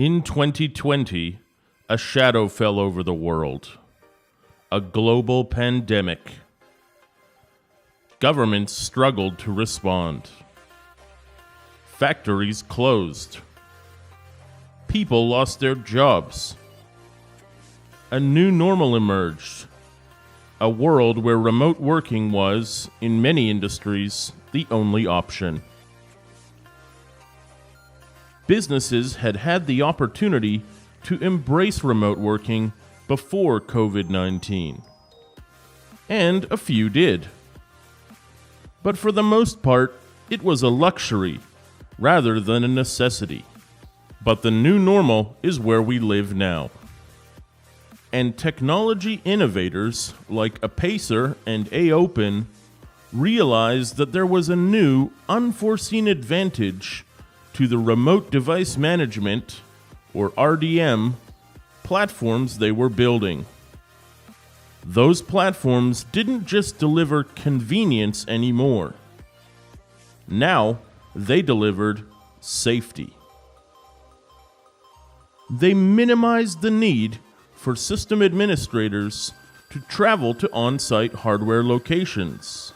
In 2020, a shadow fell over the world. A global pandemic. Governments struggled to respond. Factories closed. People lost their jobs. A new normal emerged. A world where remote working was, in many industries, the only option. Businesses had had the opportunity to embrace remote working before COVID-19. And a few did. But for the most part, it was a luxury rather than a necessity. But the new normal is where we live now. And technology innovators like Apacer and Aopen realized that there was a new, unforeseen advantage to the remote device management, or RDM, platforms they were building. Those platforms didn't just deliver convenience anymore. Now, they delivered safety. They minimized the need for system administrators to travel to on-site hardware locations.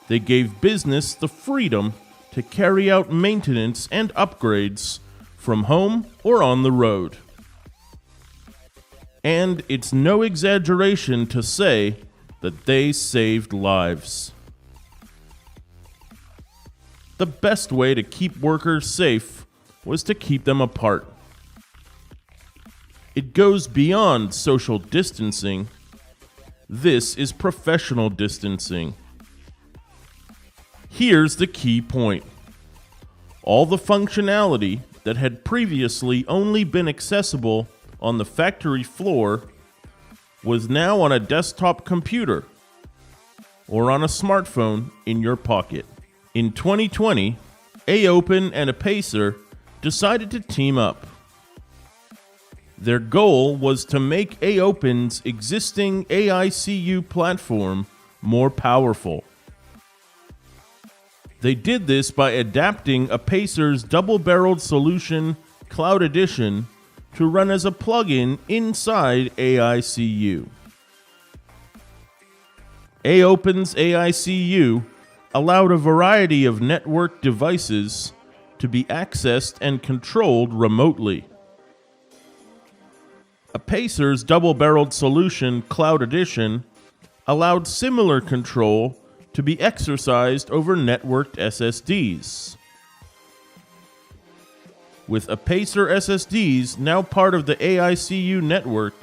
They gave business the freedom to carry out maintenance and upgrades from home or on the road. And it's no exaggeration to say that they saved lives. The best way to keep workers safe was to keep them apart. It goes beyond social distancing. This is professional distancing. Here's the key point. All the functionality that had previously only been accessible on the factory floor was now on a desktop computer or on a smartphone in your pocket. In 2020, Aopen and Apacer decided to team up. Their goal was to make Aopen's existing AICU platform more powerful. They did this by adapting Apacer's double-barreled solution, Cloud Edition, to run as a plugin inside AICU. Aopen's AICU allowed a variety of network devices to be accessed and controlled remotely. Apacer's double-barreled solution, Cloud Edition, allowed similar control to be exercised over networked SSDs. With Apacer SSDs now part of the AICU network,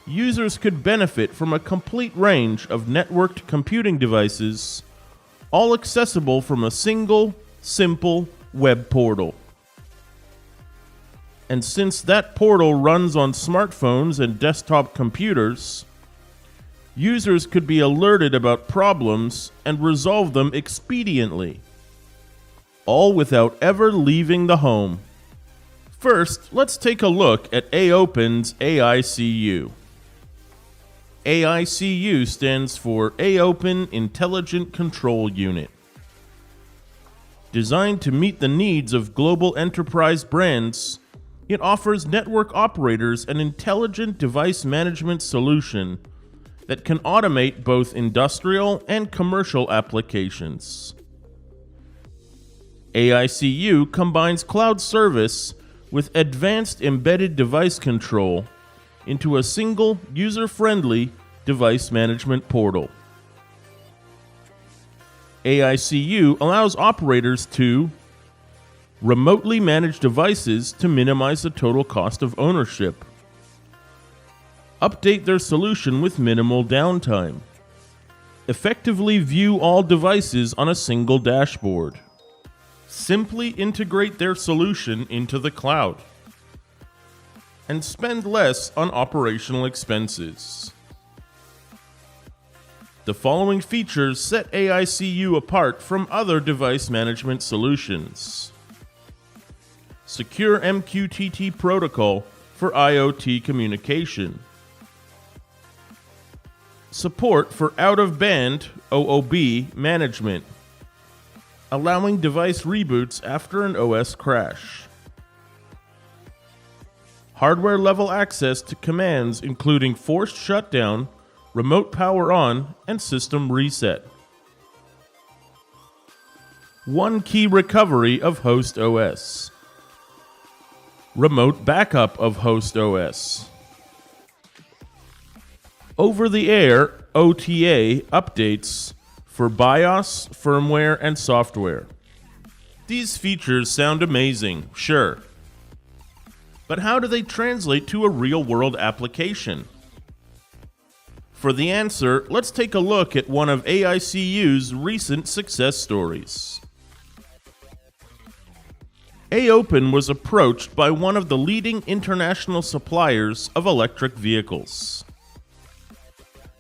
users could benefit from a complete range of networked computing devices, all accessible from a single, simple web portal. And since that portal runs on smartphones and desktop computers, users could be alerted about problems and resolve them expediently, all without ever leaving the home. First, let's take a look at Aopen's AICU. AICU stands for Aopen Intelligent Control Unit. Designed to meet the needs of global enterprise brands, it offers network operators an intelligent device management solution that can automate both industrial and commercial applications. AICU combines cloud service with advanced embedded device control into a single user-friendly device management portal. AICU allows operators to remotely manage devices to minimize the total cost of ownership, update their solution with minimal downtime, effectively view all devices on a single dashboard, simply integrate their solution into the cloud, and spend less on operational expenses. The following features set AICU apart from other device management solutions. Secure MQTT protocol for IoT communication. Support for out-of-band OOB management, allowing device reboots after an OS crash. hardware-level access to commands including forced shutdown, remote power on, and system reset. One key recovery of host OS. Remote backup of host OS. Over-the-air OTA updates for BIOS, firmware, and software. These features sound amazing, sure. But how do they translate to a real-world application? For the answer, let's take a look at one of AICU's recent success stories. AOpen was approached by one of the leading international suppliers of electric vehicles.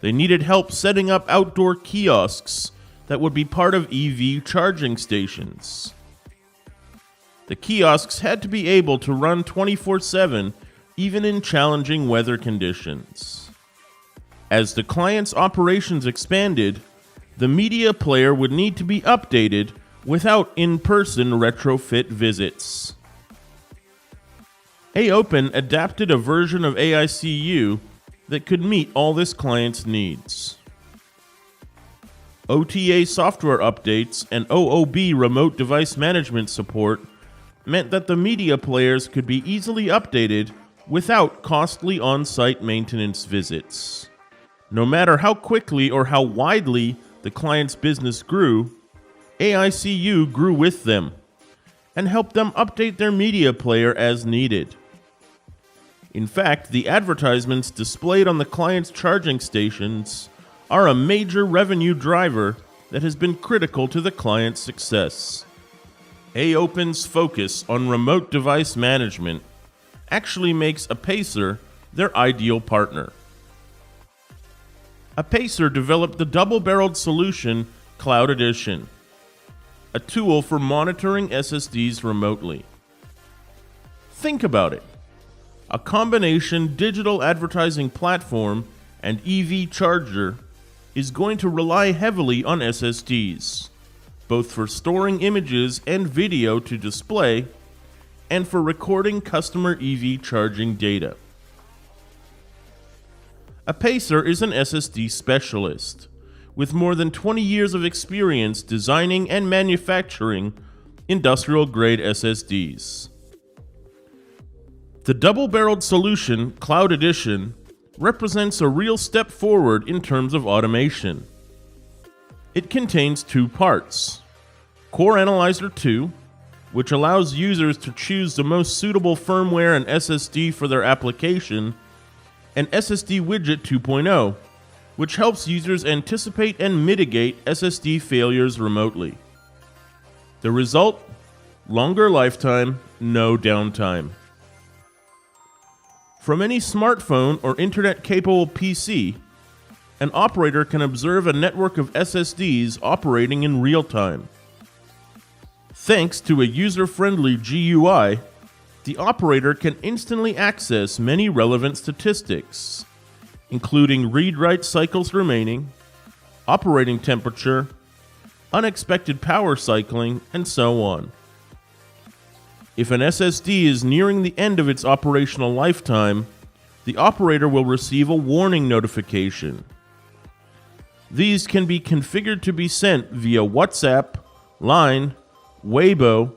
They needed help setting up outdoor kiosks that would be part of EV charging stations. The kiosks had to be able to run 24/7, even in challenging weather conditions. As the client's operations expanded, the media player would need to be updated without in-person retrofit visits. AOpen adapted a version of AICU that could meet all this client's needs. OTA software updates and OOB remote device management support meant that the media players could be easily updated without costly on-site maintenance visits. No matter how quickly or how widely the client's business grew, AICU grew with them and helped them update their media player as needed. In fact, the advertisements displayed on the client's charging stations are a major revenue driver that has been critical to the client's success. AOpen's focus on remote device management actually makes Apacer their ideal partner. Apacer developed the double-barreled solution Cloud Edition, a tool for monitoring SSDs remotely. Think about it. A combination digital advertising platform and EV charger is going to rely heavily on SSDs, both for storing images and video to display and for recording customer EV charging data. Apacer is an SSD specialist, with more than 20 years of experience designing and manufacturing industrial-grade SSDs. The double-barreled solution, Cloud Edition, represents a real step forward in terms of automation. It contains two parts: Core Analyzer 2, which allows users to choose the most suitable firmware and SSD for their application, and SSD Widget 2.0, which helps users anticipate and mitigate SSD failures remotely. The result? Longer lifetime, no downtime. From any smartphone or internet-capable PC, an operator can observe a network of SSDs operating in real time. Thanks to a user-friendly GUI, the operator can instantly access many relevant statistics, including read-write cycles remaining, operating temperature, unexpected power cycling, and so on. If an SSD is nearing the end of its operational lifetime, the operator will receive a warning notification. These can be configured to be sent via WhatsApp, Line, Weibo,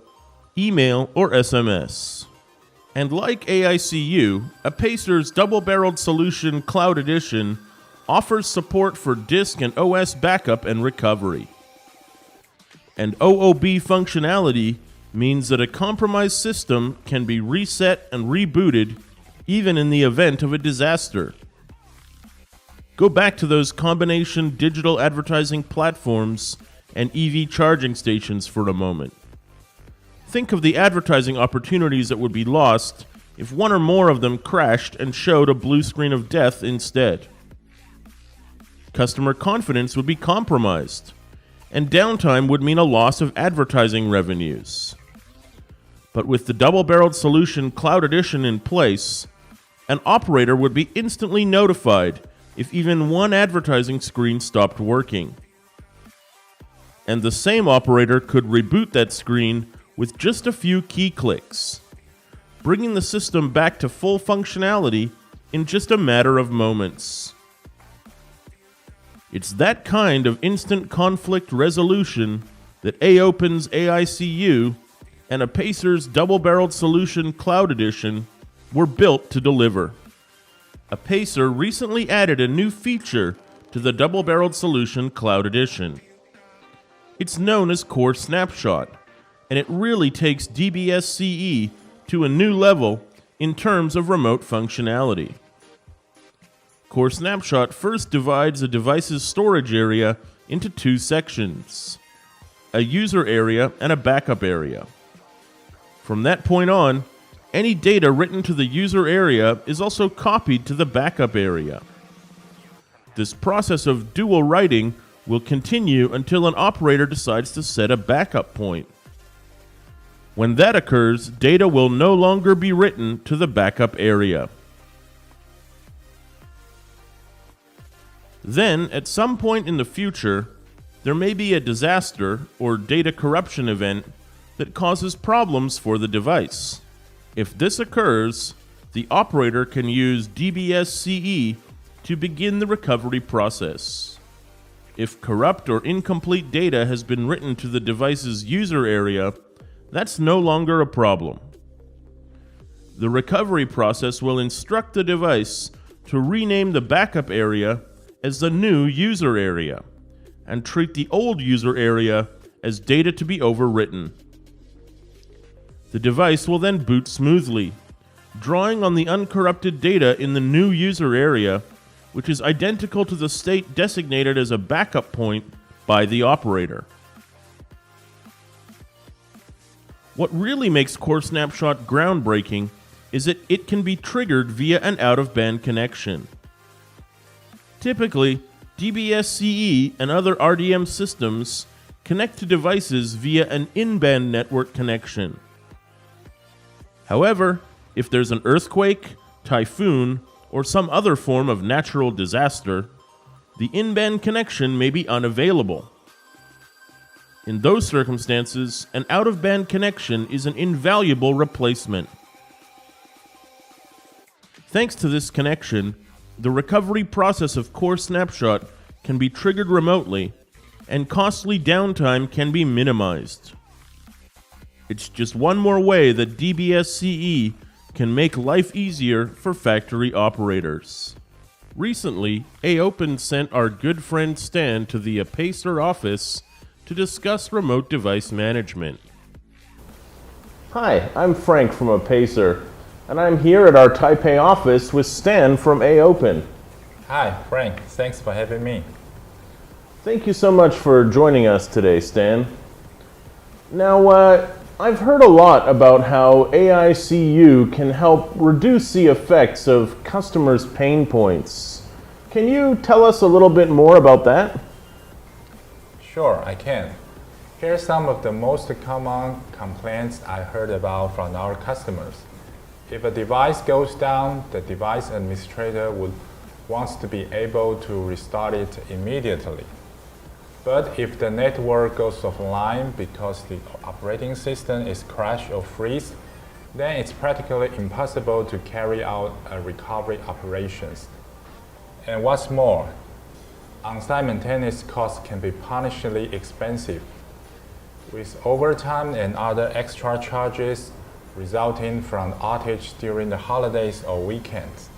email, or SMS. And like AICU, Apacer's double-barreled solution Cloud Edition offers support for disk and OS backup and recovery. And OOB functionality means that a compromised system can be reset and rebooted even in the event of a disaster. Go back to those combination digital advertising platforms and EV charging stations for a moment. Think of the advertising opportunities that would be lost if one or more of them crashed and showed a blue screen of death instead. Customer confidence would be compromised, and downtime would mean a loss of advertising revenues. But with the double-barreled solution Cloud Edition in place, an operator would be instantly notified if even one advertising screen stopped working. And the same operator could reboot that screen with just a few key clicks, bringing the system back to full functionality in just a matter of moments. It's that kind of instant conflict resolution that AOpen's AICU and Apacer's double-barreled solution Cloud Edition were built to deliver. Apacer recently added a new feature to the double-barreled solution Cloud Edition. It's known as Core Snapshot, and it really takes DBSCE to a new level in terms of remote functionality. Core Snapshot first divides a device's storage area into two sections, a user area and a backup area. From that point on, any data written to the user area is also copied to the backup area. This process of dual writing will continue until an operator decides to set a backup point. When that occurs, data will no longer be written to the backup area. Then, at some point in the future, there may be a disaster or data corruption event that causes problems for the device. If this occurs, the operator can use DBSCE to begin the recovery process. If corrupt or incomplete data has been written to the device's user area, that's no longer a problem. The recovery process will instruct the device to rename the backup area as the new user area and treat the old user area as data to be overwritten. The device will then boot smoothly, drawing on the uncorrupted data in the new user area, which is identical to the state designated as a backup point by the operator. What really makes Core Snapshot groundbreaking is that it can be triggered via an out-of-band connection. Typically, DBSCE and other RDM systems connect to devices via an in-band network connection. However, if there's an earthquake, typhoon, or some other form of natural disaster, the in-band connection may be unavailable. In those circumstances, an out-of-band connection is an invaluable replacement. Thanks to this connection, the recovery process of Core Snapshot can be triggered remotely, and costly downtime can be minimized. It's just one more way that DBSCE can make life easier for factory operators. Recently, AOpen sent our good friend Stan to the Apacer office to discuss remote device management. Hi, I'm Frank from Apacer, and I'm here at our Taipei office with Stan from AOpen. Hi, Frank. Thanks for having me. Thank you so much for joining us today, Stan. Now, I've heard a lot about how AICU can help reduce the effects of customers' pain points. Can you tell us a little bit more about that? Sure, I can. Here are some of the most common complaints I heard about from our customers. If a device goes down, the device administrator wants to be able to restart it immediately. But if the network goes offline because the operating system is crashed or freeze, then it's practically impossible to carry out recovery operations. And what's more, on-site maintenance costs can be punishingly expensive, with overtime and other extra charges resulting from outage during the holidays or weekends.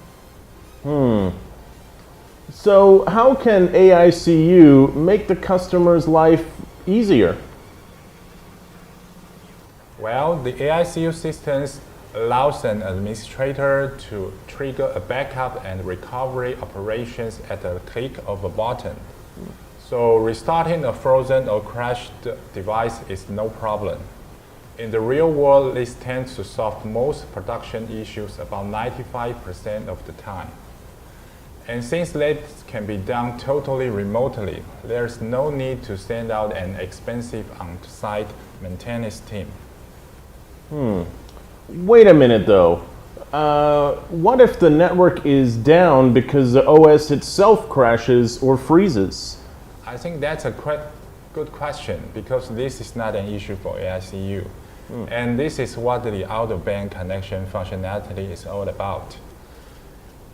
So how can AICU make the customer's life easier? Well, the AICU systems allows an administrator to trigger a backup and recovery operations at the click of a button. So restarting a frozen or crashed device is no problem. In the real world, this tends to solve most production issues about 95% of the time. And since that can be done totally remotely, there's no need to send out an expensive on-site maintenance team. Wait a minute though. What if the network is down because the OS itself crashes or freezes? I think that's a quite good question because this is not an issue for AICU. And this is what the out-of-band connection functionality is all about.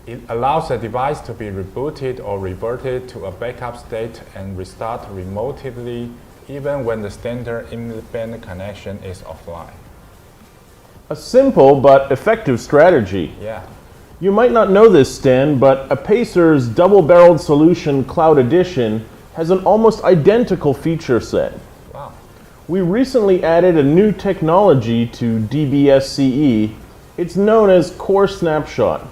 It allows the device to be rebooted or reverted to a backup state and restart remotely even when the standard in-band connection is offline. A simple but effective strategy. Yeah. You might not know this, Stan, but Apacer's double-barreled solution Cloud Edition has an almost identical feature set. Wow. We recently added a new technology to DBSCE. It's known as Core Snapshot.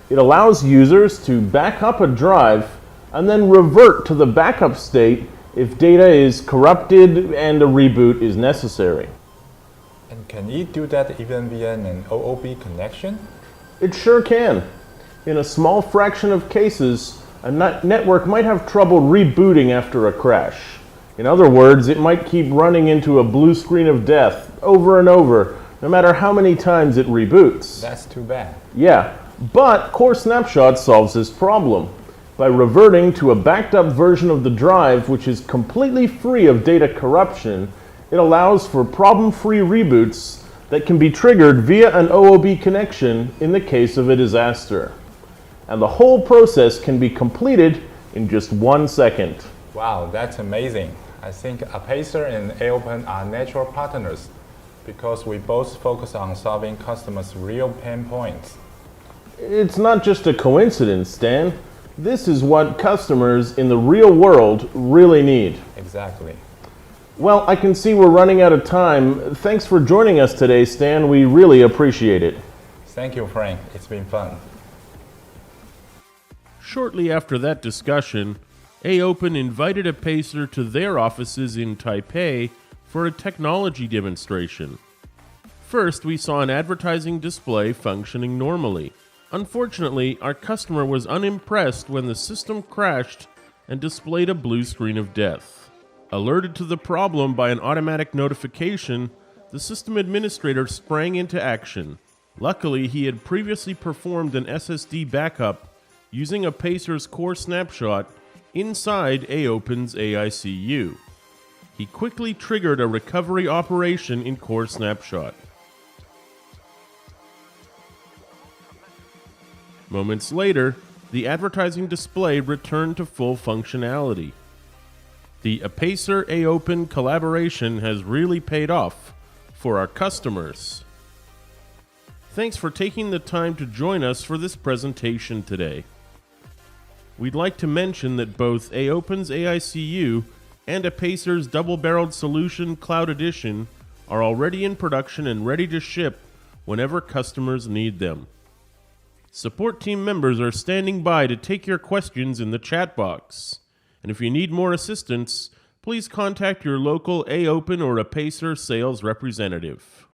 It allows users to back up a drive and then revert to the backup state if data is corrupted and a reboot is necessary. And can it do that even via an OOB connection? It sure can. In a small fraction of cases, a network might have trouble rebooting after a crash. In other words, it might keep running into a blue screen of death over and over, no matter how many times it reboots. That's too bad. Yeah, but Core Snapshot solves this problem. By reverting to a backed up version of the drive which is completely free of data corruption, it allows for problem-free reboots that can be triggered via an OOB connection in the case of a disaster. And the whole process can be completed in just 1 second. Wow, that's amazing. I think Apacer and AOpen are natural partners because we both focus on solving customers' real pain points. It's not just a coincidence, Stan. This is what customers in the real world really need. Exactly. Well, I can see we're running out of time. Thanks for joining us today, Stan. We really appreciate it. Thank you, Frank. It's been fun. Shortly after that discussion, AOpen invited Apacer to their offices in Taipei for a technology demonstration. First, we saw an advertising display functioning normally. Unfortunately, our customer was unimpressed when the system crashed and displayed a blue screen of death. Alerted to the problem by an automatic notification, the system administrator sprang into action. Luckily, he had previously performed an SSD backup using Apacer's Core Snapshot inside AOpen's AICU. He quickly triggered a recovery operation in Core Snapshot. Moments later, the advertising display returned to full functionality. The Apacer AOpen collaboration has really paid off for our customers. Thanks for taking the time to join us for this presentation today. We'd like to mention that both AOpen's AICU and Apacer's double-barreled solution Cloud Edition are already in production and ready to ship whenever customers need them. Support team members are standing by to take your questions in the chat box. And if you need more assistance, please contact your local AOpen or Apacer sales representative.